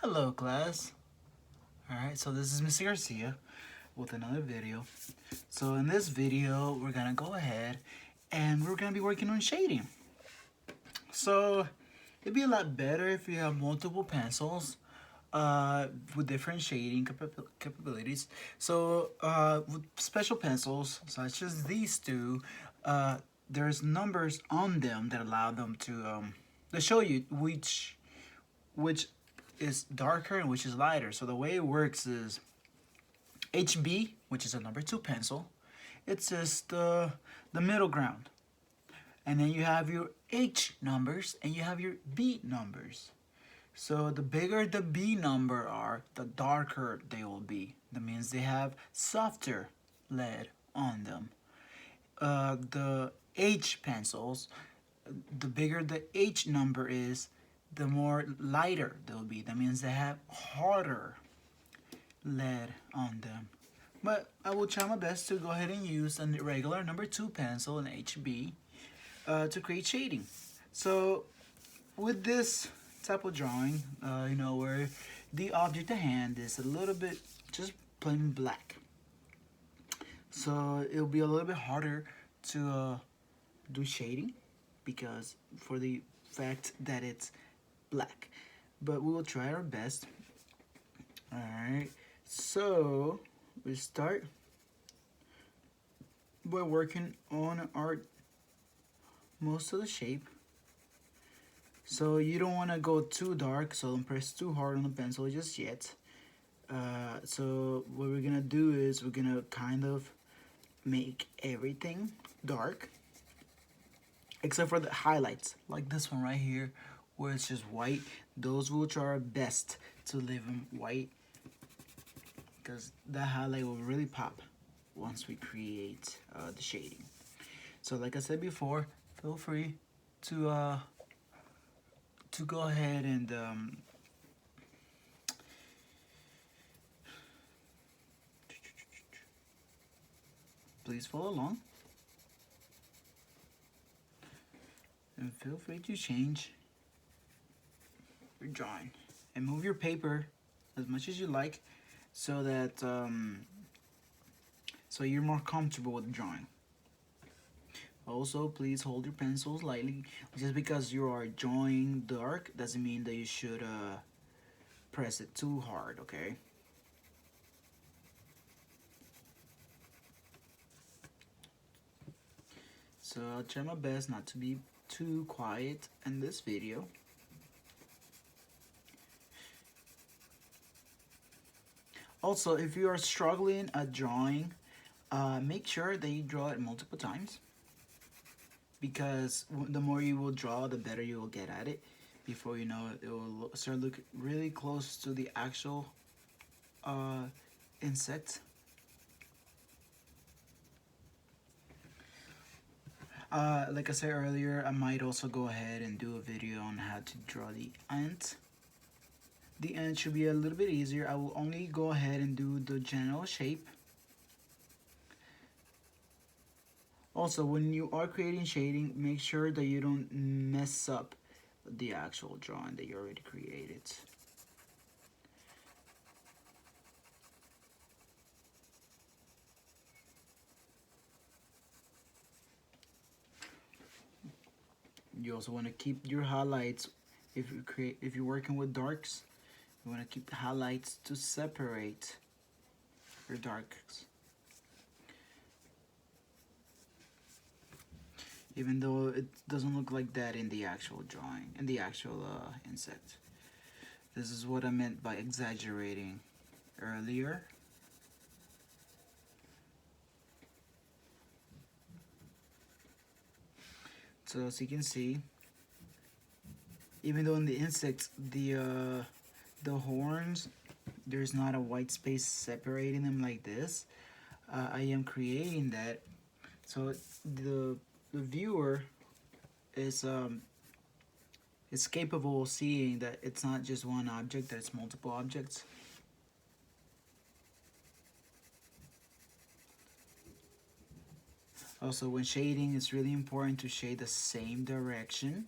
Hello class. Alright, so this is Mr. Garcia with another video. So in this video, we're gonna go ahead and we're gonna be working on shading. So it'd be a lot better if you have multiple pencils with different shading capabilities. So with special pencils, such as these two, there's numbers on them that allow them to show you which is darker and which is lighter. So the way it works is HB, which is a number 2 pencil, it's just the middle ground. And then you have your H numbers and you have your B numbers. So the bigger the B number are, the darker they will be. That means they have softer lead on them. The H pencils, the bigger the H number is, the more lighter they'll be. That means they have harder lead on them. But I will try my best to go ahead and use a regular number 2 pencil, an HB, to create shading. So with this type of drawing, where the object at hand is a little bit just plain black. So it'll be a little bit harder to do shading because for the fact that it's black. But we will try our best. Alright, so we start by working on most of the shape. So you don't want to go too dark, so don't press too hard on the pencil just yet. So what we're gonna do is we're gonna kind of make everything dark except for the highlights, like this one right here where it's just white. Those will try our best to leave them white because that highlight will really pop once we create the shading. So like I said before, feel free to go ahead and please follow along and feel free to change your drawing and move your paper as much as you like so that so you're more comfortable with drawing. Also, please hold your pencils lightly. Just because you are drawing dark doesn't mean that you should press it too hard, okay? So I'll try my best not to be too quiet in this video. Also, if you are struggling at drawing, make sure that you draw it multiple times, because the more you will draw, the better you will get at it. Before you know it, it will start looking really close to the actual insect. Like I said earlier, I might also go ahead and do a video on how to draw the ant. The ant should be a little bit easier. I will only go ahead and do the general shape. Also, when you are creating shading, make sure that you don't mess up the actual drawing that you already created. You also want to keep your highlights. If you're working with darks, you want to keep the highlights to separate your darks. Even though it doesn't look like that in the actual drawing, in the actual insect. This is what I meant by exaggerating earlier. So as you can see, even though in the insects, the horns, there's not a white space separating them like this, I am creating that so the viewer is capable of seeing that it's not just one object, that it's multiple objects. Also, when shading, it's really important to shade the same direction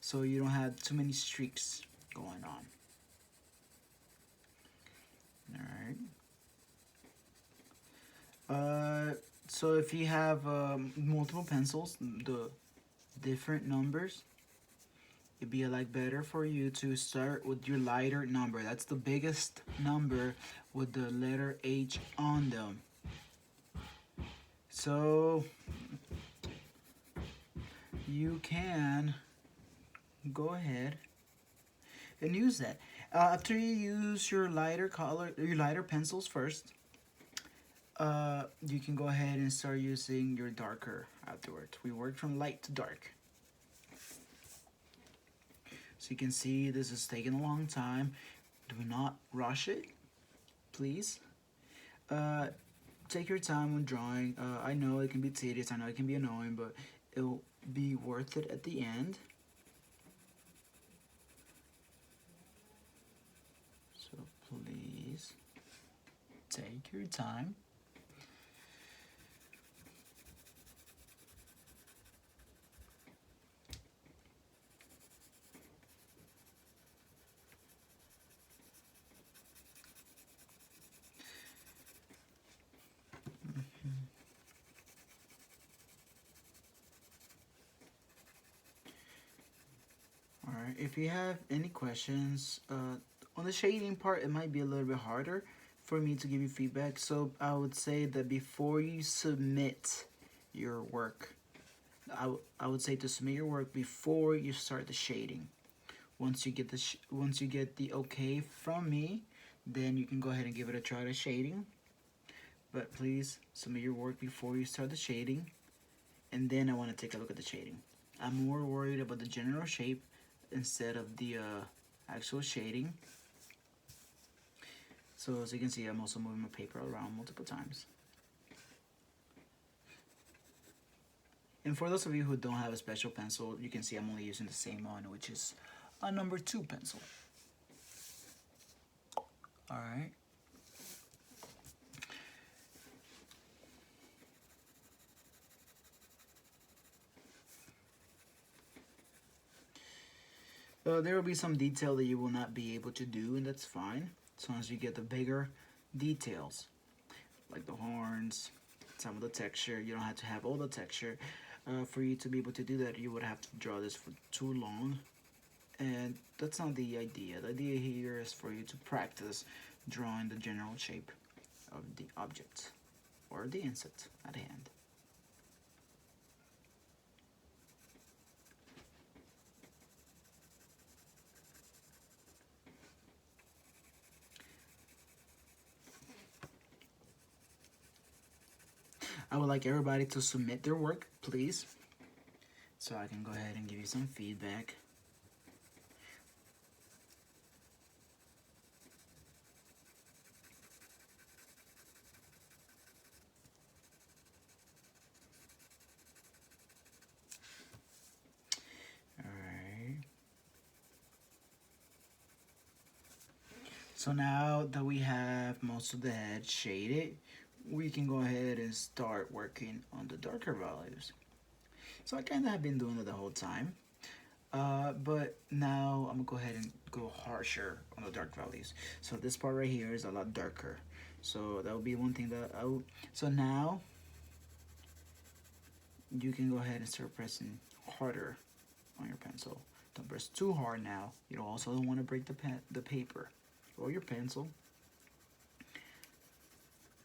so you don't have too many streaks going on. Alright. So if you have multiple pencils, the different numbers, it'd be like better for you to start with your lighter number. That's the biggest number with the letter H on them. So you can go ahead and use that. After you use your lighter pencils first, you can go ahead and start using your darker afterwards. We work from light to dark. So you can see this is taking a long time. Do not rush it, please. Take your time when drawing. I know it can be tedious, I know it can be annoying, but it'll be worth it at the end. So please take your time. Alright, if you have any questions, on the shading part, it might be a little bit harder for me to give you feedback. So I would say that before you submit your work, I would say to submit your work before you start the shading. Once you get the okay from me, then you can go ahead and give it a try to shading. But please submit your work before you start the shading, and then I want to take a look at the shading. I'm more worried about the general shape instead of the actual shading. So as you can see, I'm also moving my paper around multiple times. And for those of you who don't have a special pencil, you can see I'm only using the same one, which is a number 2 pencil. Alright. There will be some detail that you will not be able to do, and that's fine, as long as you get the bigger details, like the horns, some of the texture. You don't have to have all the texture. For you to be able to do that, you would have to draw this for too long, and that's not the idea. The idea here is for you to practice drawing the general shape of the object or the insect at hand. I would like everybody to submit their work, please, so I can go ahead and give you some feedback. Alright. So now that we have most of the head shaded, we can go ahead and start working on the darker values. So I kind of have been doing it the whole time, but now I'm gonna go ahead and go harsher on the dark values. So this part right here is a lot darker, so that would be one thing that I will. So now you can go ahead and start pressing harder on your pencil. Don't press too hard now. You also don't want to break the paper or your pencil.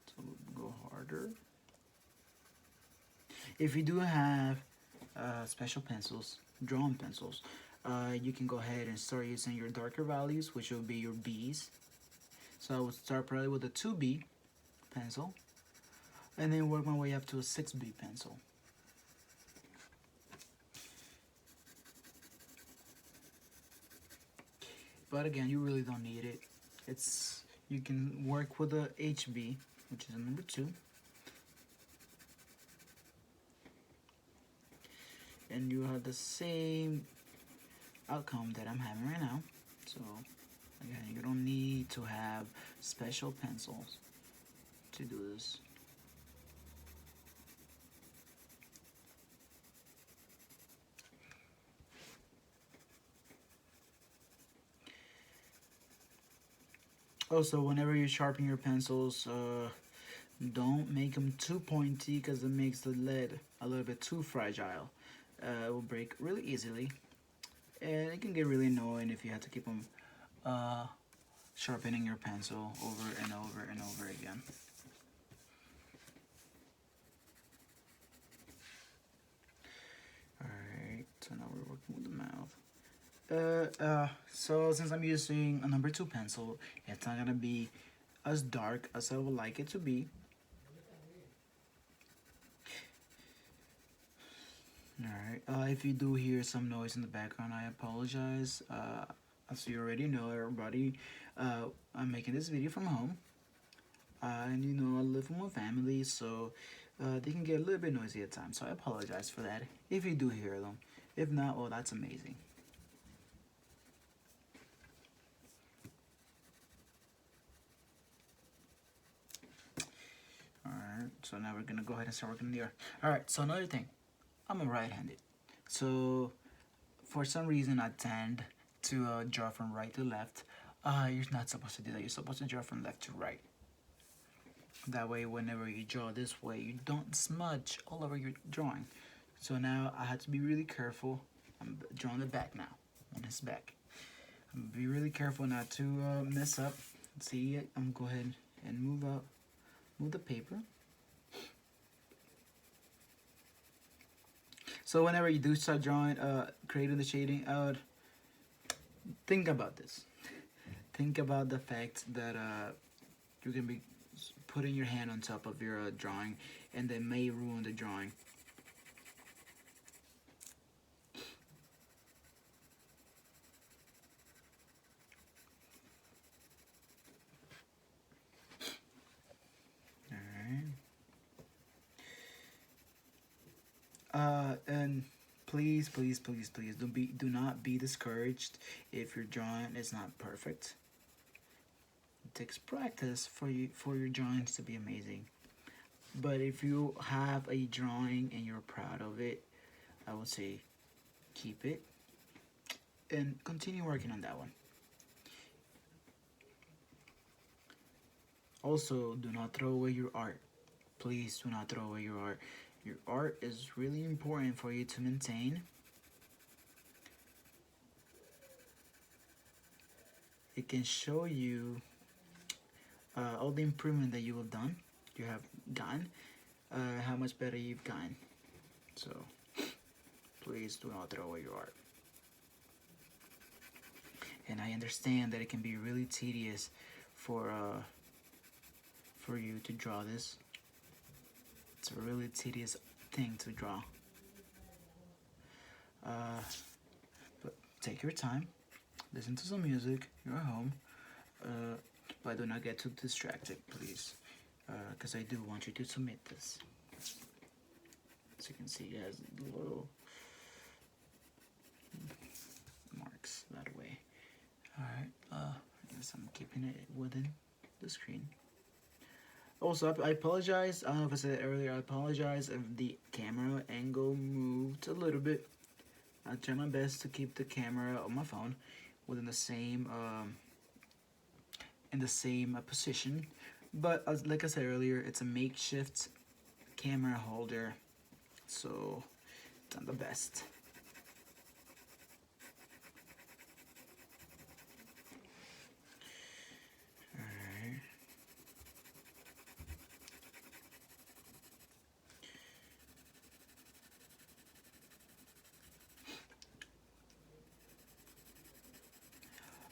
So go harder. If you do have special pencils, drawing pencils, you can go ahead and start using your darker values, which will be your B's. So I would start probably with a 2B pencil, and then work my way up to a 6B pencil. But again, you really don't need it. You can work with a HB, which is a number 2. And you have the same outcome that I'm having right now. So again, you don't need to have special pencils to do this. Also, whenever you sharpen your pencils, don't make them too pointy because it makes the lead a little bit too fragile. It will break really easily, and it can get really annoying if you have to keep them sharpening your pencil over and over and over again. Alright, so now we're working with the mouth. So since I'm using a number 2 pencil, it's not gonna be as dark as I would like it to be. Alright, if you do hear some noise in the background, I apologize. As you already know, everybody, I'm making this video from home. And you know, I live with my family, so they can get a little bit noisy at times. So I apologize for that if you do hear them. If not, well, that's amazing. Alright, so now we're gonna go ahead and start working in the art. Alright, so another thing, I'm a right-handed. So for some reason, I tend to draw from right to left. You're not supposed to do that. You're supposed to draw from left to right. That way, whenever you draw this way, you don't smudge all over your drawing. So now I have to be really careful. I'm drawing the back now, on his back. I'm be really careful not to mess up. See, I'm go ahead and move the paper. So whenever you do start drawing, creating the shading out, think about this. Think about the fact that you're gonna be putting your hand on top of your drawing, and that may ruin the drawing. And please, please, please, please do not be discouraged if your drawing is not perfect. It takes practice for your drawings to be amazing. But if you have a drawing and you're proud of it, I would say keep it and continue working on that one. Also, do not throw away your art. Please do not throw away your art. Your art is really important for you to maintain. It can show you all the improvement that you have gotten, how much better you've gotten. So please do not throw away your art. And I understand that it can be really tedious for you to draw this. It's a really tedious thing to draw. But take your time, listen to some music, you're at home, but do not get too distracted, please, because I do want you to submit this. As you can see, it has little marks that way. Alright, I guess I'm keeping it within the screen. Also, I apologize, I don't know if I said it earlier, I apologize if the camera angle moved a little bit. I try my best to keep the camera on my phone within the same, in the same position. But like I said earlier, it's a makeshift camera holder, so it's not the best.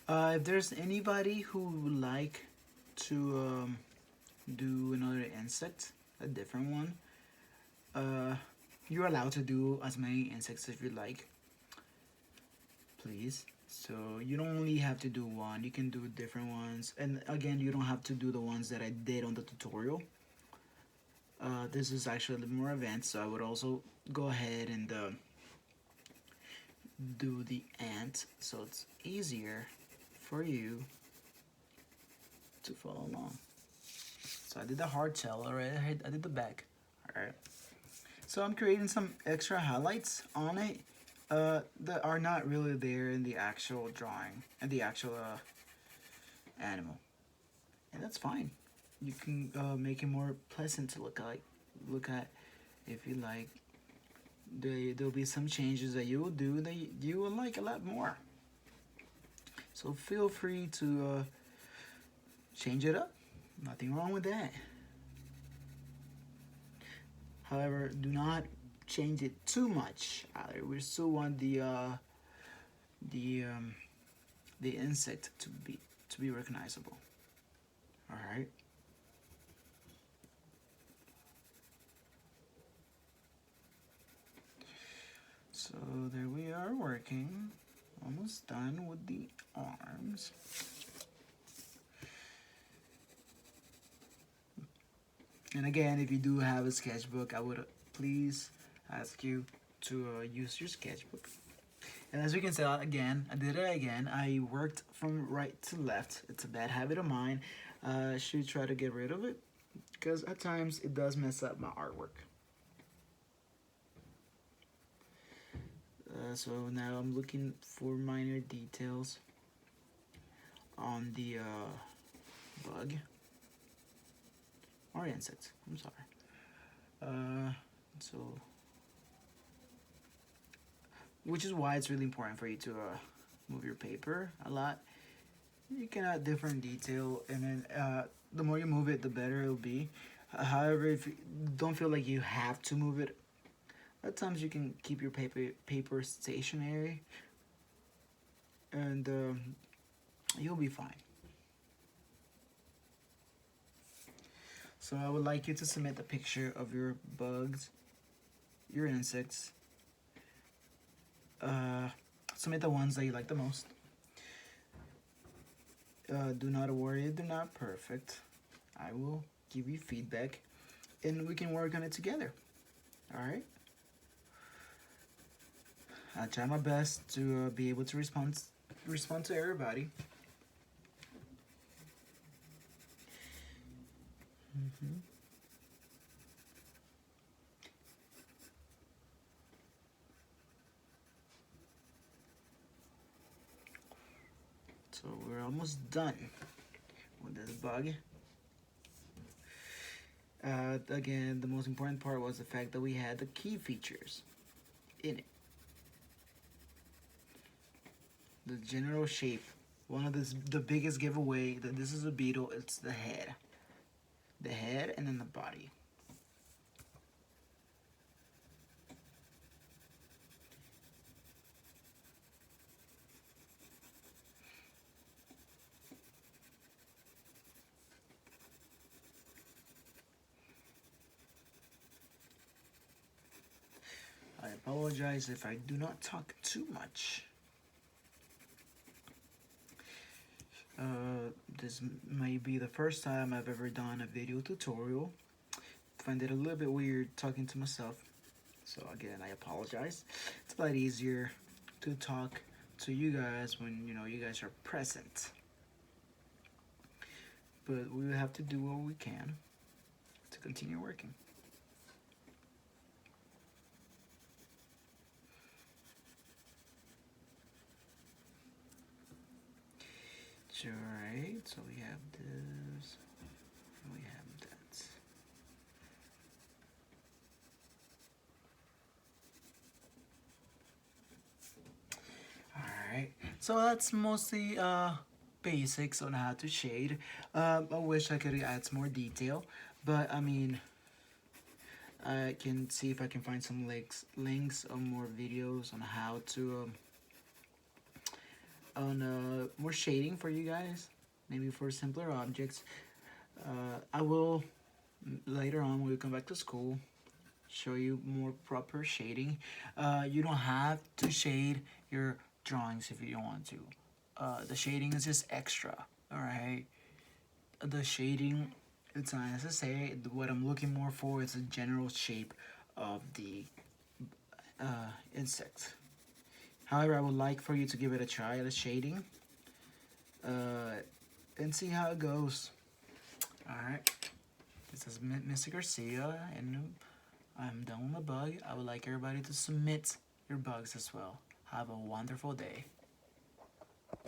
If there's anybody who would like to do another insect, a different one, you're allowed to do as many insects as you like, please. So you don't only have to do one, you can do different ones. And again, you don't have to do the ones that I did on the tutorial. This is actually a little more advanced, so I would also go ahead and do the ant, so it's easier for you to follow along. So I did the hard tail already, I did the back. Alright. So I'm creating some extra highlights on it that are not really there in the actual drawing, and the actual animal. and that's fine. You can make it more pleasant to look at if you like. There'll be some changes that you will do that you will like a lot more. So feel free to change it up. Nothing wrong with that. However, do not change it too much. We still want the insect to be recognizable. All right. So there we are working. Almost done with the arms. And again, if you do have a sketchbook, I would please ask you to use your sketchbook. And as you can tell, again, I did it again. I worked from right to left. It's a bad habit of mine. I should try to get rid of it because at times it does mess up my artwork. So now I'm looking for minor details on the bug or insects. I'm sorry. So, which is why it's really important for you to move your paper a lot. You can add different detail, and then the more you move it, the better it'll be. However, if you don't feel like you have to move it, at times you can keep your paper stationary, and you'll be fine. So I would like you to submit a picture of your bugs, your insects. Submit the ones that you like the most. Do not worry, they're not perfect. I will give you feedback, and we can work on it together. All right? I try my best to be able to respond to everybody. So we're almost done with this bug. Again, the most important part was the fact that we had the key features in it. The general shape. One of the biggest giveaway that this is a beetle, it's the head. The head and then the body. I apologize if I do not talk too much. This may be the first time I've ever done a video tutorial. I find it a little bit weird talking to myself. So again, I apologize. It's a lot easier to talk to you guys when you guys are present. But we have to do what we can to continue working. Alright, so we have this, and we have that. Alright, so that's mostly basics on how to shade. I wish I could add some more detail, but I mean, I can see if I can find some links on more videos on how to more shading for you guys, maybe for simpler objects. I will later on when we come back to school show you more proper shading. You don't have to shade your drawings if you don't want to. The shading is just extra, alright? The shading, it's not necessary. What I'm looking more for is the general shape of the insect. However, I would like for you to give it a try, the shading, and see how it goes. Alright, this is Mr. Garcia, and I'm done with my bug. I would like everybody to submit your bugs as well. Have a wonderful day.